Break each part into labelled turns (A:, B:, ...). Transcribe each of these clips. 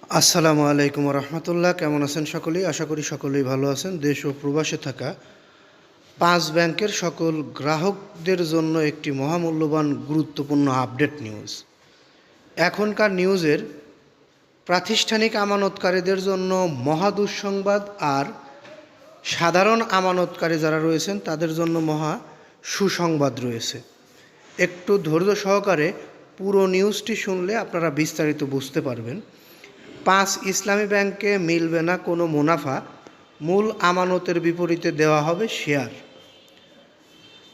A: আসসালামু আলাইকুম রহমতুল্লাহ। কেমন আছেন সকলেই? আশা করি সকলেই ভালো আছেন। দেশ ও প্রবাসে থাকা 5 ব্যাংকের সকল গ্রাহকদের জন্য একটি মহামূল্যবান গুরুত্বপূর্ণ আপডেট নিউজ। এখনকার নিউজের প্রাতিষ্ঠানিক আমানতকারীদের জন্য মহা দুঃসংবাদ, আর সাধারণ আমানতকারী যারা রয়েছেন তাদের জন্য মহা সুসংবাদ রয়েছে। একটু ধৈর্য সহকারে পুরো নিউজটি শুনলে আপনারা বিস্তারিত বুঝতে পারবেন। 5 ইসলামী ব্যাংকে মিলবে না কোনো মুনাফা, মূল আমানতের বিপরীতে দেওয়া হবে শেয়ার।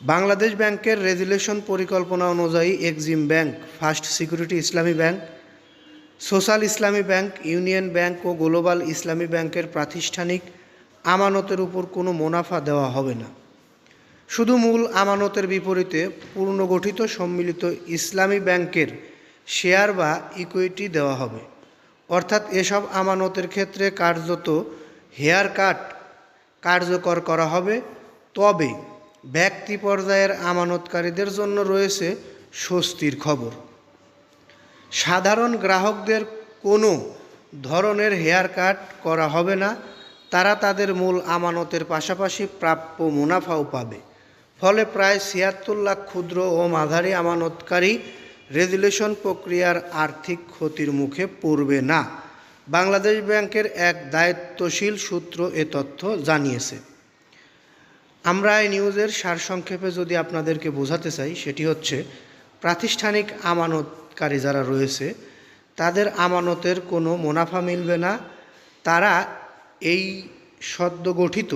A: বাংলাদেশ ব্যাংকের রেজুলেশন পরিকল্পনা অনুযায়ী এক্সিম ব্যাংক, ফার্স্ট সিকিউরিটি ইসলামী ব্যাংক, সোশ্যাল ইসলামী ব্যাংক, ইউনিয়ন ব্যাংক ও গ্লোবাল ইসলামী ব্যাংকের প্রাতিষ্ঠানিক আমানতের উপর কোনো মুনাফা দেওয়া হবে না। শুধু মূল আমানতের বিপরীতে পুনর্গঠিত সম্মিলিত ইসলামী ব্যাংকের শেয়ার বা ইকুইটি দেওয়া হবে। অর্থাৎ এসব আমানতের ক্ষেত্রে কার্যত হেয়ার কাট কার্যকর করা হবে। তবে ব্যক্তি পর্যায়ের আমানতকারীদের জন্য রয়েছে স্বস্তির খবর। সাধারণ গ্রাহকদের কোনো ধরনের হেয়ার কাট করা হবে না। তারা তাদের মূল আমানতের পাশাপাশি প্রাপ্য মুনাফাও পাবে। ফলে প্রায় ৭৬ লাখ ক্ষুদ্র ও মাঝারি আমানতকারী রেজুলেশন প্রক্রিয়ার আর্থিক ক্ষতির মুখে পড়বে না। বাংলাদেশ ব্যাংকের এক দায়িত্বশীল সূত্র এ তথ্য জানিয়েছে। আমরা এই নিউজের সারসংক্ষেপে যদি আপনাদেরকে বোঝাতে চাই, সেটি হচ্ছে প্রাতিষ্ঠানিক আমানতকারী যারা রয়েছে তাদের আমানতের কোনো মুনাফা মিলবে না। তারা এই সদ্য গঠিত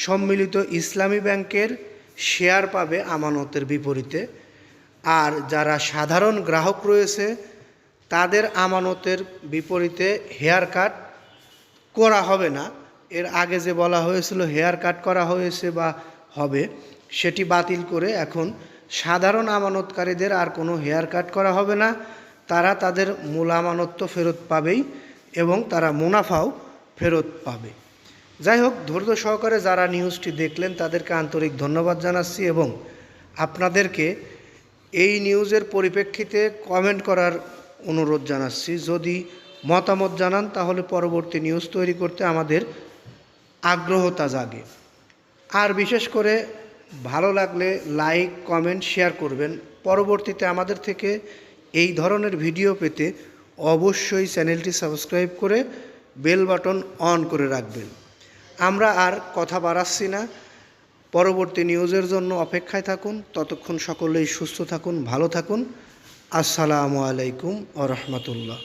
A: সম্মিলিত ইসলামী ব্যাংকের শেয়ার পাবে আমানতের বিপরীতে। আর যারা সাধারণ গ্রাহক রয়েছে তাদের আমানতের বিপরীতে হেয়ার কাট করা হবে না। এর আগে যে বলা হয়েছিল হেয়ার কাট করা হয়েছে বা হবে, সেটি বাতিল করে এখন সাধারণ আমানতকারীদের আর কোনো হেয়ার কাট করা হবে না। তারা তাদের মূল আমানত তো ফেরত পাবেই এবং তারা মুনাফাও ফেরত পাবে। যাই হোক, ধৈর্য সহকারে যারা নিউজটি দেখলেন তাদেরকে আন্তরিক ধন্যবাদ জানাচ্ছি এবং আপনাদেরকে এই নিউজের পরিপ্রেক্ষিতে কমেন্ট করার অনুরোধ জানাচ্ছি। যদি মতামত জানান তাহলে পরবর্তী নিউজ তৈরি করতে আমাদের আগ্রহতা জাগে। আর বিশেষ করে ভালো লাগলে লাইক, কমেন্ট, শেয়ার করবেন। পরবর্তীতে আমাদের থেকে এই ধরনের ভিডিও পেতে অবশ্যই চ্যানেলটি সাবস্ক্রাইব করে বেল বাটন অন করে রাখবেন। আমরা আর কথা বাড়াচ্ছি না, পরবর্তী নিউজের জন্য অপেক্ষায় থাকুন। ততক্ষণ সকলেই সুস্থ থাকুন, ভালো থাকুন। আসসালামু আলাইকুম ওয়া রাহমাতুল্লাহ।